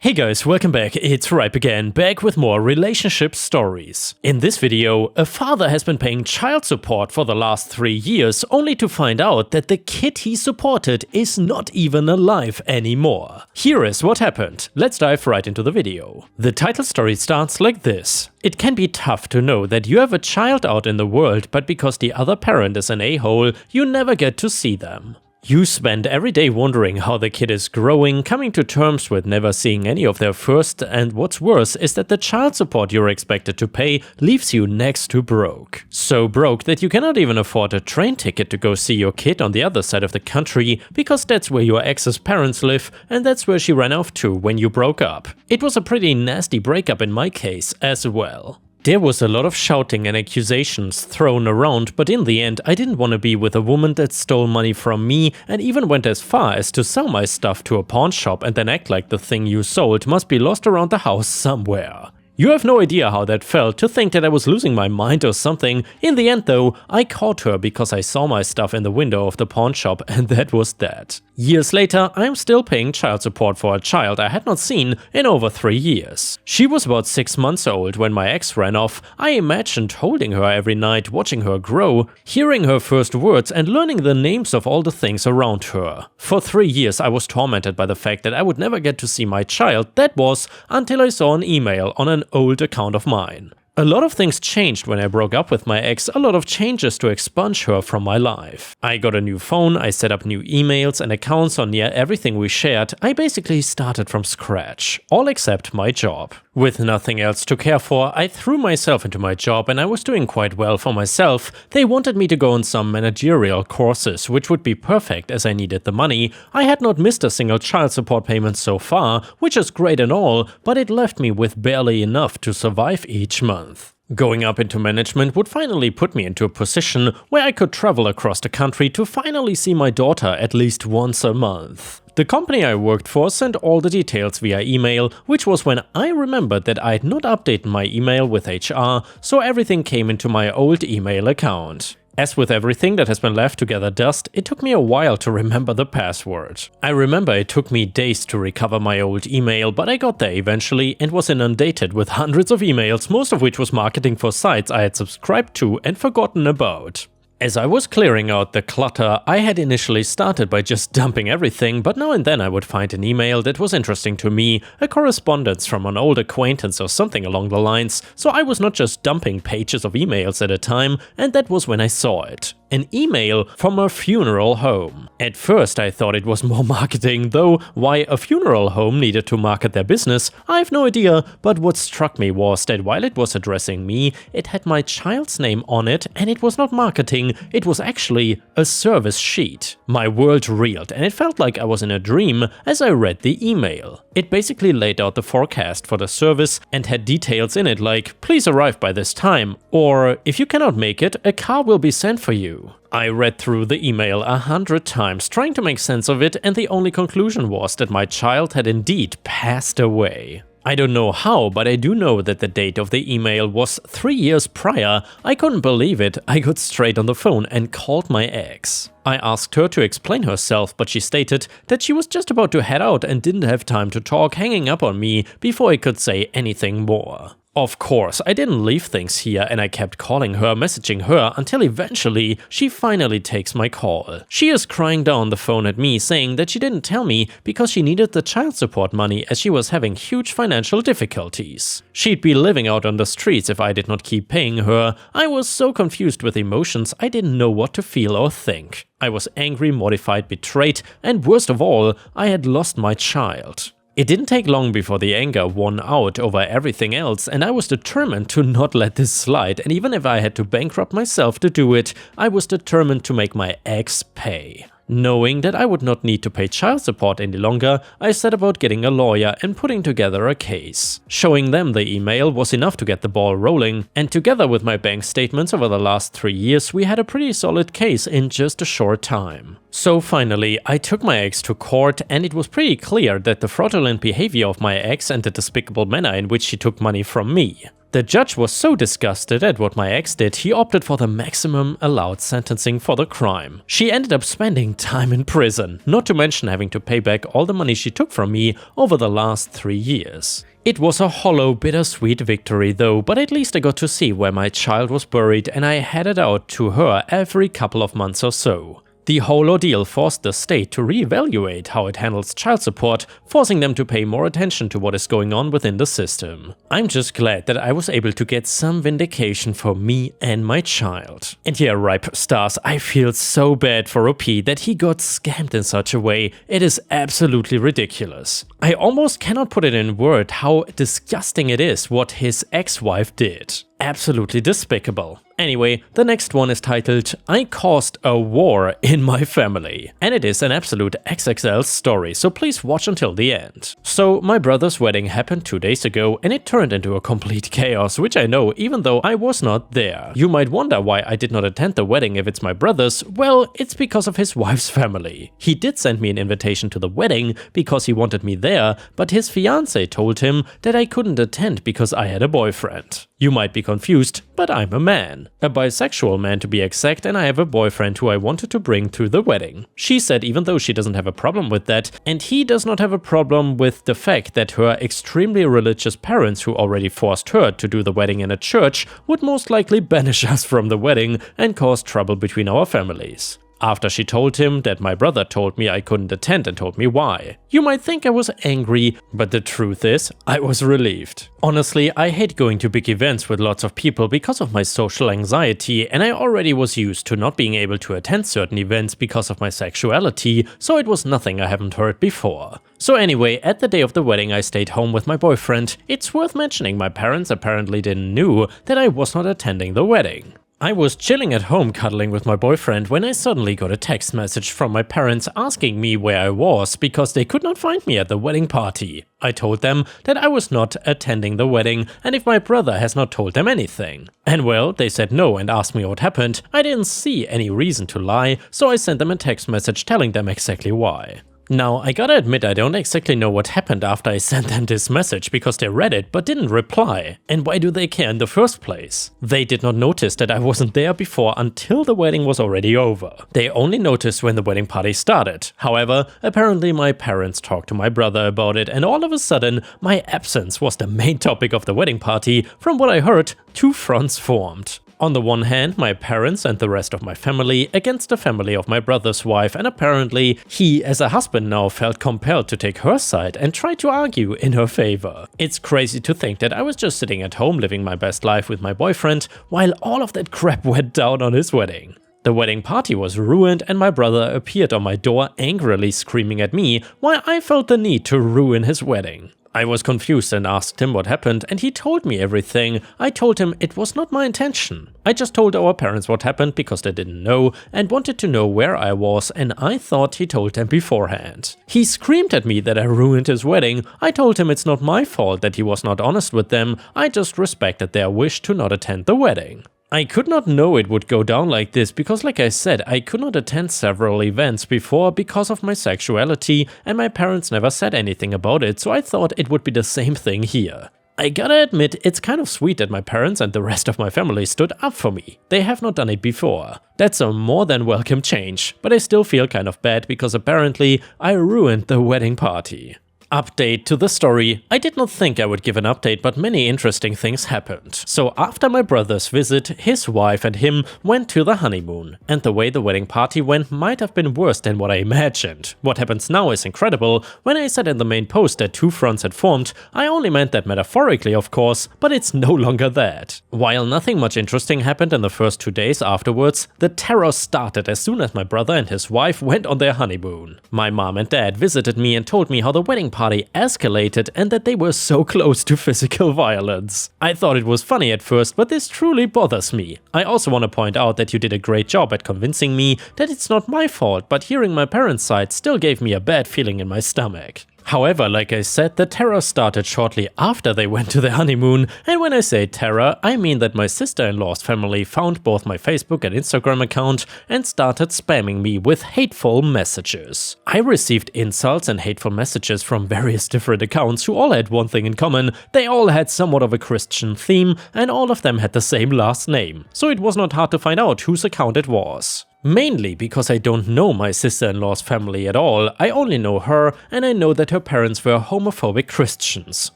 Hey guys, welcome back, it's Ripe again, back with more relationship stories. In this video, a father has been paying child support for the last 3 years only to find out that the kid he supported is not even alive anymore. Here is what happened. Let's dive right into the video. The title story starts like this. It can be tough to know that you have a child out in the world, but because the other parent is an a-hole, you never get to see them. You spend every day wondering how the kid is growing, coming to terms with never seeing any of their first, and what's worse is that the child support you're expected to pay leaves you next to broke. So broke that you cannot even afford a train ticket to go see your kid on the other side of the country, because that's where your ex's parents live, and that's where she ran off to when you broke up. It was a pretty nasty breakup in my case as well. There was a lot of shouting and accusations thrown around, but in the end I didn't want to be with a woman that stole money from me and even went as far as to sell my stuff to a pawn shop and then act like the thing you sold must be lost around the house somewhere. You have no idea how that felt, to think that I was losing my mind or something. In the end though, I caught her because I saw my stuff in the window of the pawn shop, and that was that. Years later, I'm still paying child support for a child I had not seen in over 3 years. She was about 6 months old when my ex ran off. I imagined holding her every night, watching her grow, hearing her first words and learning the names of all the things around her. For 3 years I was tormented by the fact that I would never get to see my child. That was until I saw an email on an old account of mine. A lot of things changed when I broke up with my ex, a lot of changes to expunge her from my life. I got a new phone, I set up new emails and accounts on near everything we shared. I basically started from scratch, all except my job. With nothing else to care for, I threw myself into my job and I was doing quite well for myself. They wanted me to go on some managerial courses, which would be perfect as I needed the money. I had not missed a single child support payment so far, which is great and all, but it left me with barely enough to survive each month. Going up into management would finally put me into a position where I could travel across the country to finally see my daughter at least once a month. The company I worked for sent all the details via email, which was when I remembered that I had not updated my email with HR, so everything came into my old email account. As with everything that has been left to gather dust, it took me a while to remember the password. I remember it took me days to recover my old email, but I got there eventually and was inundated with hundreds of emails, most of which was marketing for sites I had subscribed to and forgotten about. As I was clearing out the clutter, I had initially started by just dumping everything, but now and then I would find an email that was interesting to me, a correspondence from an old acquaintance or something along the lines, so I was not just dumping pages of emails at a time, and that was when I saw it. An email from a funeral home. At first I thought it was more marketing, though why a funeral home needed to market their business, I have no idea, but what struck me was that while it was addressing me, it had my child's name on it, and it was not marketing, it was actually a service sheet. My world reeled, and it felt like I was in a dream as I read the email. It basically laid out the forecast for the service and had details in it like, please arrive by this time, or if you cannot make it, a car will be sent for you. I read through the email 100 times trying to make sense of it, and the only conclusion was that my child had indeed passed away. I don't know how, but I do know that the date of the email was 3 years prior. I couldn't believe it. I got straight on the phone and called my ex. I asked her to explain herself, but she stated that she was just about to head out and didn't have time to talk, hanging up on me before I could say anything more. Of course, I didn't leave things here and I kept calling her, messaging her, until eventually she finally takes my call. She is crying down the phone at me, saying that she didn't tell me because she needed the child support money as she was having huge financial difficulties. She'd be living out on the streets if I did not keep paying her. I was so confused with emotions, I didn't know what to feel or think. I was angry, mortified, betrayed, and worst of all, I had lost my child. It didn't take long before the anger won out over everything else, and I was determined to not let this slide, and even if I had to bankrupt myself to do it, I was determined to make my ex pay. Knowing that I would not need to pay child support any longer, I set about getting a lawyer and putting together a case. Showing them the email was enough to get the ball rolling, and together with my bank statements over the last 3 years, we had a pretty solid case in just a short time. So finally, I took my ex to court, and it was pretty clear that the fraudulent behavior of my ex and the despicable manner in which she took money from me The judge was so disgusted at what my ex did, he opted for the maximum allowed sentencing for the crime. She ended up spending time in prison, not to mention having to pay back all the money she took from me over the last 3 years. It was a hollow, bittersweet victory though, but at least I got to see where my child was buried and I headed out to her every couple of months or so. The whole ordeal forced the state to reevaluate how it handles child support, forcing them to pay more attention to what is going on within the system. I'm just glad that I was able to get some vindication for me and my child. And yeah, Ripe Stars, I feel so bad for OP that he got scammed in such a way. It is absolutely ridiculous. I almost cannot put it in words how disgusting it is what his ex-wife did. Absolutely despicable. Anyway, the next one is titled I Caused a War in My Family, and it is an absolute XXL story, so please watch until the end. So, my brother's wedding happened 2 days ago and it turned into a complete chaos, which I know even though I was not there. You might wonder why I did not attend the wedding if it's my brother's. Well, it's because of his wife's family. He did send me an invitation to the wedding because he wanted me there, but his fiancé told him that I couldn't attend because I had a boyfriend. You might be confused, but I'm a man. A bisexual man to be exact, and I have a boyfriend who I wanted to bring to the wedding. She said even though she doesn't have a problem with that, and he does not have a problem with the fact that her extremely religious parents who already forced her to do the wedding in a church would most likely banish us from the wedding and cause trouble between our families. After she told him that my brother told me I couldn't attend and told me why. You might think I was angry, but the truth is, I was relieved. Honestly, I hate going to big events with lots of people because of my social anxiety, and I already was used to not being able to attend certain events because of my sexuality, so it was nothing I haven't heard before. So anyway, at the day of the wedding I stayed home with my boyfriend. It's worth mentioning my parents apparently didn't know that I was not attending the wedding. I was chilling at home cuddling with my boyfriend when I suddenly got a text message from my parents asking me where I was because they could not find me at the wedding party. I told them that I was not attending the wedding and if my brother has not told them anything. And well, they said no and asked me what happened. I didn't see any reason to lie, so I sent them a text message telling them exactly why. Now, I gotta admit I don't exactly know what happened after I sent them this message because they read it but didn't reply. And why do they care in the first place? They did not notice that I wasn't there before until the wedding was already over. They only noticed when the wedding party started. However, apparently my parents talked to my brother about it and all of a sudden my absence was the main topic of the wedding party. From what I heard, two fronts formed. On the one hand, my parents and the rest of my family against the family of my brother's wife, and apparently he as a husband now felt compelled to take her side and try to argue in her favor. It's crazy to think that I was just sitting at home living my best life with my boyfriend while all of that crap went down on his wedding. The wedding party was ruined and my brother appeared on my door angrily screaming at me while I felt the need to ruin his wedding. I was confused and asked him what happened and he told me everything. I told him it was not my intention. I just told our parents what happened because they didn't know and wanted to know where I was and I thought he told them beforehand. He screamed at me that I ruined his wedding. I told him it's not my fault that he was not honest with them. I just respected their wish to not attend the wedding. I could not know it would go down like this because, like I said, I could not attend several events before because of my sexuality and my parents never said anything about it, so I thought it would be the same thing here. I gotta admit, it's kind of sweet that my parents and the rest of my family stood up for me. They have not done it before. That's a more than welcome change, but I still feel kind of bad because apparently I ruined the wedding party. Update to the story. I did not think I would give an update, but many interesting things happened. So after my brother's visit, his wife and him went to the honeymoon. And the way the wedding party went might have been worse than what I imagined. What happens now is incredible. When I said in the main post that two fronts had formed, I only meant that metaphorically of course, but it's no longer that. While nothing much interesting happened in the first 2 days afterwards, the terror started as soon as my brother and his wife went on their honeymoon. My mom and dad visited me and told me how the wedding party escalated and that they were so close to physical violence. I thought it was funny at first, but this truly bothers me. I also want to point out that you did a great job at convincing me that it's not my fault, but hearing my parents' side still gave me a bad feeling in my stomach. However, like I said, the terror started shortly after they went to their honeymoon, and when I say terror, I mean that my sister-in-law's family found both my Facebook and Instagram account and started spamming me with hateful messages. I received insults and hateful messages from various different accounts who all had one thing in common: they all had somewhat of a Christian theme, and all of them had the same last name, so it was not hard to find out whose account it was. Mainly because I don't know my sister-in-law's family at all, I only know her, and I know that her parents were homophobic Christians.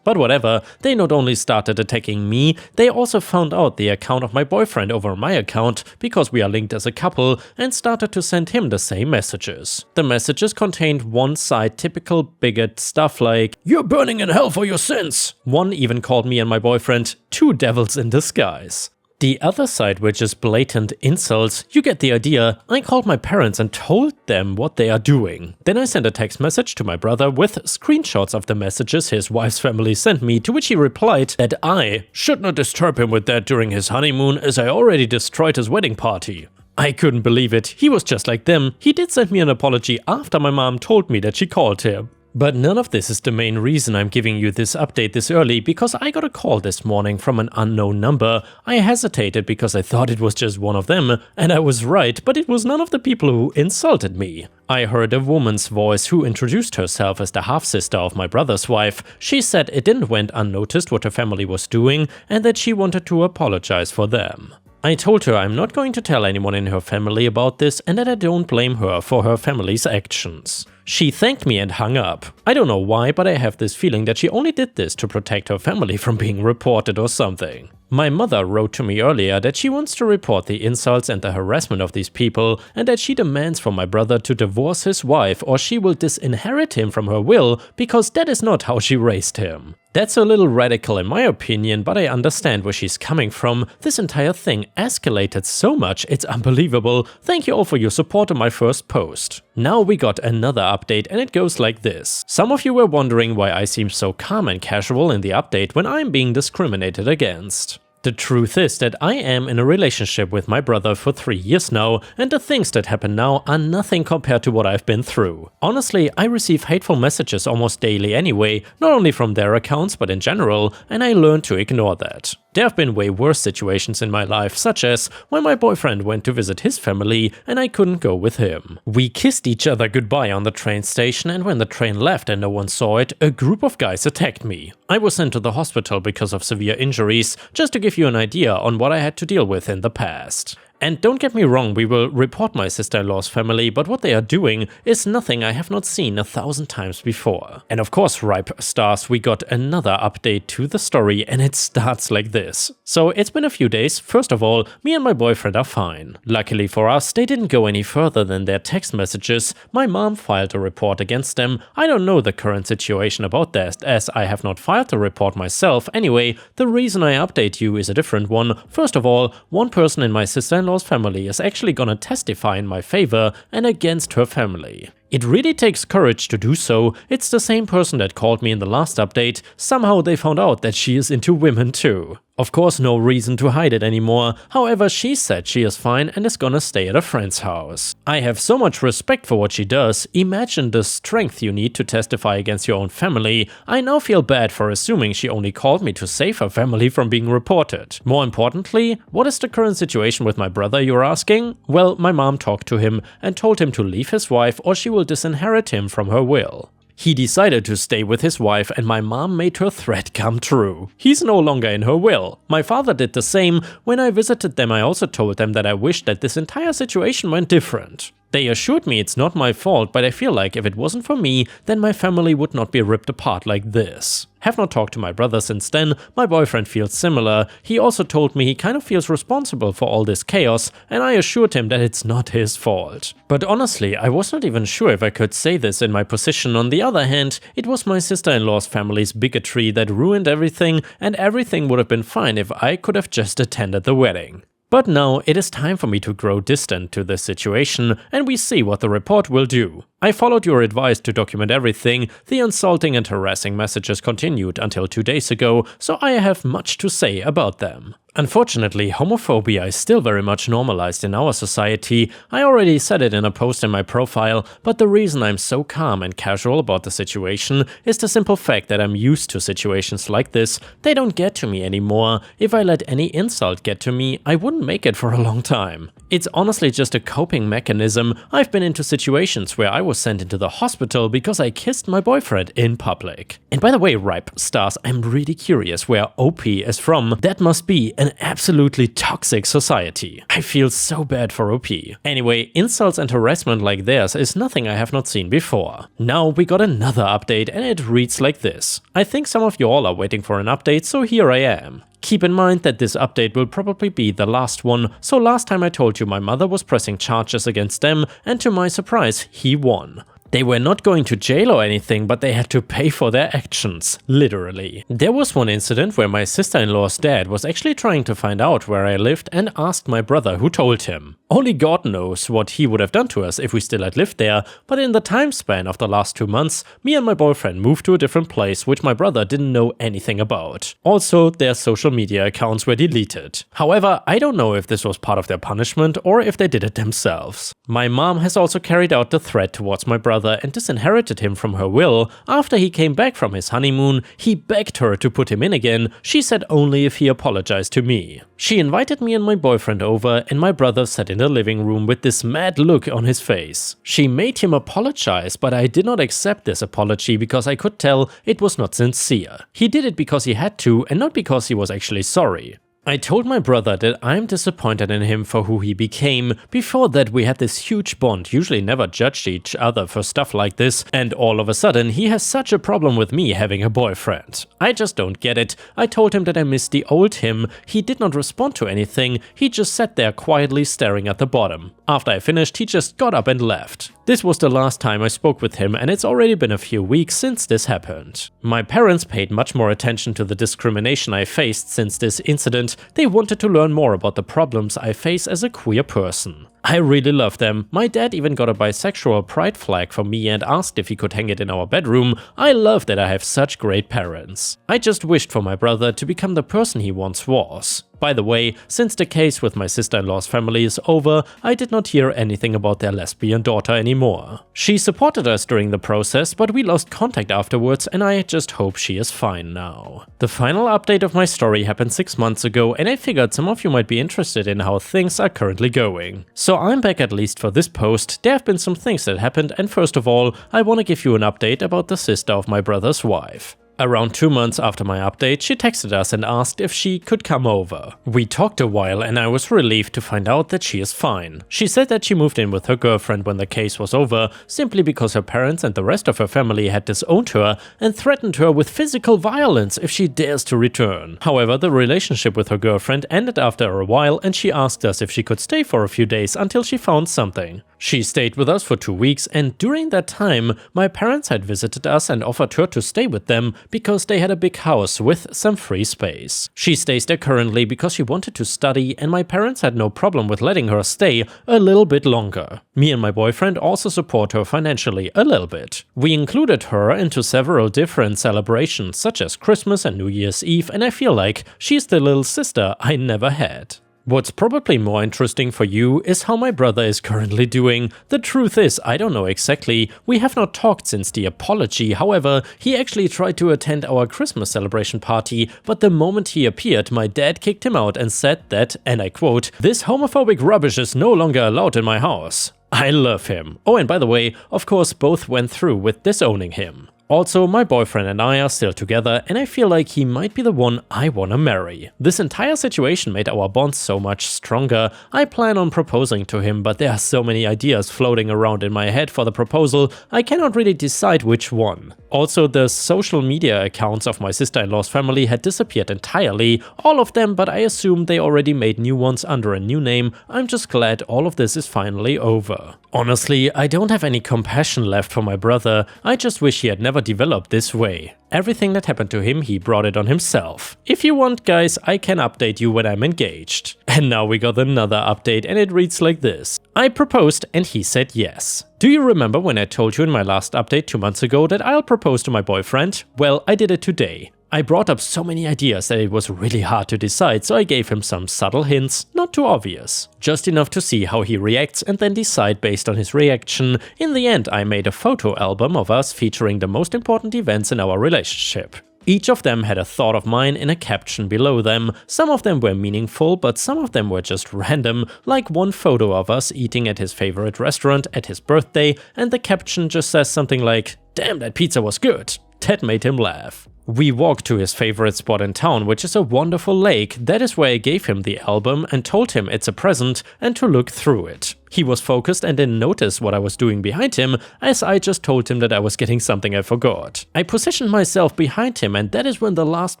But whatever, they not only started attacking me, they also found out the account of my boyfriend over my account, because we are linked as a couple, and started to send him the same messages. The messages contained one-side typical bigot stuff like, "You're burning in hell for your sins!" One even called me and my boyfriend two devils in disguise. The other side, which is blatant insults, you get the idea. I called my parents and told them what they are doing. Then I sent a text message to my brother with screenshots of the messages his wife's family sent me, to which he replied that I should not disturb him with that during his honeymoon, as I already destroyed his wedding party. I couldn't believe it. He was just like them. He did send me an apology after my mom told me that she called him. But none of this is the main reason I'm giving you this update this early, because I got a call this morning from an unknown number. I hesitated because I thought it was just one of them, and I was right, but it was none of the people who insulted me. I heard a woman's voice who introduced herself as the half-sister of my brother's wife. She said it didn't went unnoticed what her family was doing, and that she wanted to apologize for them. I told her I'm not going to tell anyone in her family about this, and that I don't blame her for her family's actions. She thanked me and hung up. I don't know why, but I have this feeling that she only did this to protect her family from being reported or something. My mother wrote to me earlier that she wants to report the insults and the harassment of these people, and that she demands for my brother to divorce his wife or she will disinherit him from her will, because that is not how she raised him. That's a little radical in my opinion, but I understand where she's coming from. This entire thing escalated so much, it's unbelievable. Thank you all for your support on my first post. Now we got another update, and it goes like this. Some of you were wondering why I seem so calm and casual in the update when I'm being discriminated against. The truth is that I am in a relationship with my brother for 3 years now, and the things that happen now are nothing compared to what I've been through. Honestly, I receive hateful messages almost daily anyway, not only from their accounts but in general, and I learned to ignore that. There have been way worse situations in my life, such as when my boyfriend went to visit his family and I couldn't go with him. We kissed each other goodbye on the train station, and when the train left and no one saw it, a group of guys attacked me. I was sent to the hospital because of severe injuries, just to give you an idea on what I had to deal with in the past. And don't get me wrong, we will report my sister-in-law's family, but what they are doing is nothing I have not seen 1,000 times before. And of course, Ripestories, we got another update to the story, and it starts like this. So it's been a few days. First of all, me and my boyfriend are fine. Luckily for us, they didn't go any further than their text messages. My mom filed a report against them. I don't know the current situation about that, as I have not filed the report myself. Anyway, the reason I update you is a different one. First of all, one person in my sister-in-law's family is actually gonna testify in my favor and against her family. It really takes courage to do so. It's the same person that called me in the last update. Somehow they found out that she is into women too. Of course, no reason to hide it anymore. However, she said she is fine and is gonna stay at a friend's house. I have so much respect for what she does. Imagine the strength you need to testify against your own family. I now feel bad for assuming she only called me to save her family from being reported. More importantly, what is the current situation with my brother, you're asking? Well, my mom talked to him and told him to leave his wife or she will disinherit him from her will. He decided to stay with his wife, and my mom made her threat come true. He's no longer in her will. My father did the same. When I visited them, I also told them that I wished that this entire situation went different. They assured me it's not my fault, but I feel like if it wasn't for me, then my family would not be ripped apart like this. Have not talked to my brother since then. My boyfriend feels similar. He also told me he kind of feels responsible for all this chaos, and I assured him that it's not his fault. But honestly, I was not even sure if I could say this in my position. On the other hand, it was my sister-in-law's family's bigotry that ruined everything, and everything would have been fine if I could have just attended the wedding. But now it is time for me to grow distant to this situation, and we see what the report will do. I followed your advice to document everything. The insulting and harassing messages continued until 2 days ago, so I have much to say about them. Unfortunately, homophobia is still very much normalized in our society. I already said it in a post in my profile, but the reason I'm so calm and casual about the situation is the simple fact that I'm used to situations like this. They don't get to me anymore. If I let any insult get to me, I wouldn't make it for a long time. It's honestly just a coping mechanism. I've been into situations where I was sent into the hospital because I kissed my boyfriend in public. And by the way, Ripestories, I'm really curious where OP is from. That must be an absolutely toxic society. I feel so bad for OP. Anyway, insults and harassment like theirs is nothing I have not seen before. Now we got another update and it reads like this. I think some of you all are waiting for an update, so here I am. Keep in mind that this update will probably be the last one, so last time I told you my mother was pressing charges against them, and to my surprise, he won. They were not going to jail or anything, but they had to pay for their actions, literally. There was one incident where my sister-in-law's dad was actually trying to find out where I lived and asked my brother who told him. Only God knows what he would have done to us if we still had lived there, but in the time span of the last 2 months, me and my boyfriend moved to a different place which my brother didn't know anything about. Also, their social media accounts were deleted. However, I don't know if this was part of their punishment or if they did it themselves. My mom has also carried out the threat towards my brother and disinherited him from her will. After he came back from his honeymoon, he begged her to put him in again. She said only if he apologized to me. She invited me and my boyfriend over, and my brother sat in the living room with this mad look on his face. She made him apologize, but I did not accept this apology because I could tell it was not sincere. He did it because he had to and not because he was actually sorry. I told my brother that I'm disappointed in him for who he became. Before that we had this huge bond, usually never judged each other for stuff like this, and all of a sudden he has such a problem with me having a boyfriend. I just don't get it. I told him that I miss the old him. He did not respond to anything, he just sat there quietly staring at the bottom. After I finished, he just got up and left. This was the last time I spoke with him, and it's already been a few weeks since this happened. My parents paid much more attention to the discrimination I faced since this incident. They wanted to learn more about the problems I face as a queer person. I really love them. My dad even got a bisexual pride flag for me and asked if he could hang it in our bedroom. I love that I have such great parents. I just wished for my brother to become the person he once was. By the way, since the case with my sister-in-law's family is over, I did not hear anything about their lesbian daughter anymore. She supported us during the process, but we lost contact afterwards, and I just hope she is fine now. The final update of my story happened 6 months ago, and I figured some of you might be interested in how things are currently going. So I'm back at least for this post. There have been some things that happened, and first of all, I want to give you an update about the sister of my brother's wife. Around 2 months after my update, she texted us and asked if she could come over. We talked a while and I was relieved to find out that she is fine. She said that she moved in with her girlfriend when the case was over, simply because her parents and the rest of her family had disowned her and threatened her with physical violence if she dares to return. However, the relationship with her girlfriend ended after a while and she asked us if she could stay for a few days until she found something. She stayed with us for 2 weeks, and during that time, my parents had visited us and offered her to stay with them because they had a big house with some free space. She stays there currently because she wanted to study, and my parents had no problem with letting her stay a little bit longer. Me and my boyfriend also support her financially a little bit. We included her into several different celebrations such as Christmas and New Year's Eve, and I feel like she's the little sister I never had. What's probably more interesting for you is how my brother is currently doing. The truth is, I don't know exactly. We have not talked since the apology. However, he actually tried to attend our Christmas celebration party, but the moment he appeared, my dad kicked him out and said that, and I quote, "This homophobic rubbish is no longer allowed in my house." I love him. Oh, and by the way, of course both went through with disowning him. Also, my boyfriend and I are still together, and I feel like he might be the one I wanna marry. This entire situation made our bond so much stronger. I plan on proposing to him, but there are so many ideas floating around in my head for the proposal, I cannot really decide which one. Also, the social media accounts of my sister-in-law's family had disappeared entirely, all of them, but I assume they already made new ones under a new name. I'm just glad all of this is finally over. Honestly, I don't have any compassion left for my brother. I just wish he had never never developed this way. Everything that happened to him, he brought it on himself. If you want, guys, I can update you when I'm engaged. And now we got another update and it reads like this. I proposed and he said yes. Do you remember when I told you in my last update 2 months ago that I'll propose to my boyfriend? Well, I did it today. I brought up so many ideas that it was really hard to decide, so I gave him some subtle hints, not too obvious. Just enough to see how he reacts and then decide based on his reaction. In the end, I made a photo album of us featuring the most important events in our relationship. Each of them had a thought of mine in a caption below them. Some of them were meaningful, but some of them were just random, like one photo of us eating at his favorite restaurant at his birthday, and the caption just says something like, "Damn, that pizza was good." That made him laugh. We walked to his favorite spot in town, which is a wonderful lake. That is where I gave him the album and told him it's a present and to look through it. He was focused and didn't notice what I was doing behind him, as I just told him that I was getting something I forgot. I positioned myself behind him, and that is when the last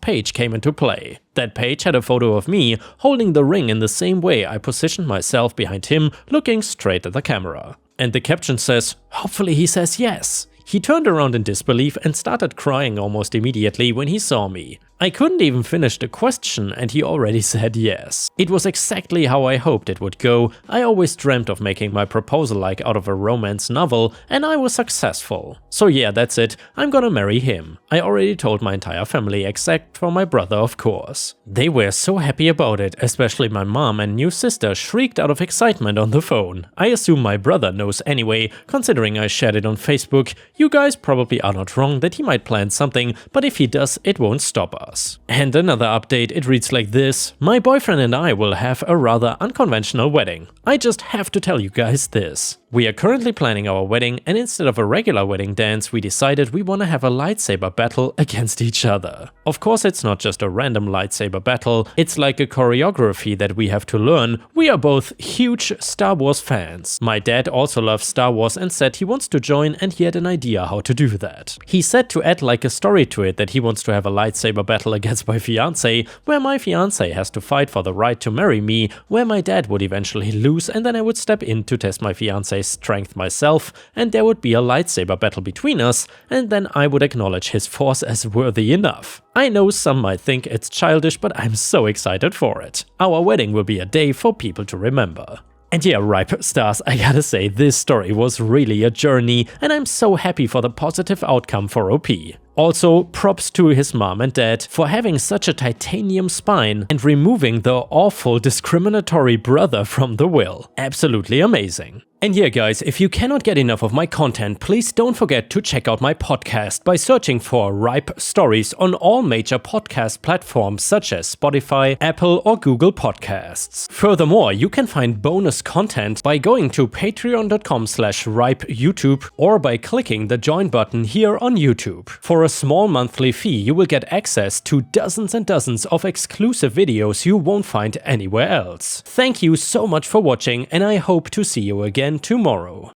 page came into play. That page had a photo of me holding the ring in the same way I positioned myself behind him, looking straight at the camera. And the caption says, "Hopefully he says yes." He turned around in disbelief and started crying almost immediately when he saw me. I couldn't even finish the question and he already said yes. It was exactly how I hoped it would go. I always dreamt of making my proposal like out of a romance novel, and I was successful. So yeah, that's it. I'm gonna marry him. I already told my entire family, except for my brother, of course. They were so happy about it, especially my mom and new sister shrieked out of excitement on the phone. I assume my brother knows anyway, considering I shared it on Facebook. You guys probably are not wrong that he might plan something, but if he does, it won't stop us. And another update, it reads like this. My boyfriend and I will have a rather unconventional wedding. I just have to tell you guys this. We are currently planning our wedding, and instead of a regular wedding dance, we decided we want to have a lightsaber battle against each other. Of course, it's not just a random lightsaber battle, it's like a choreography that we have to learn. We are both huge Star Wars fans. My dad also loves Star Wars and said he wants to join, and he had an idea how to do that. He said to add like a story to it, that he wants to have a lightsaber battle against my fiance, where my fiance has to fight for the right to marry me, where my dad would eventually lose and then I would step in to test my fiance's strength myself, and there would be a lightsaber battle between us, and then I would acknowledge his force as worthy enough. I know some might think it's childish, but I'm so excited for it. Our wedding will be a day for people to remember. And yeah, Ripe Stars, I gotta say, this story was really a journey, and I'm so happy for the positive outcome for OP. Also, props to his mom and dad for having such a titanium spine and removing the awful discriminatory brother from the will. Absolutely amazing. And yeah guys, if you cannot get enough of my content, please don't forget to check out my podcast by searching for Ripestories on all major podcast platforms such as Spotify, Apple or Google Podcasts. Furthermore, you can find bonus content by going to patreon.com/ripeyoutube or by clicking the join button here on YouTube. For a small monthly fee, you will get access to dozens and dozens of exclusive videos you won't find anywhere else. Thank you so much for watching, and I hope to see you again tomorrow.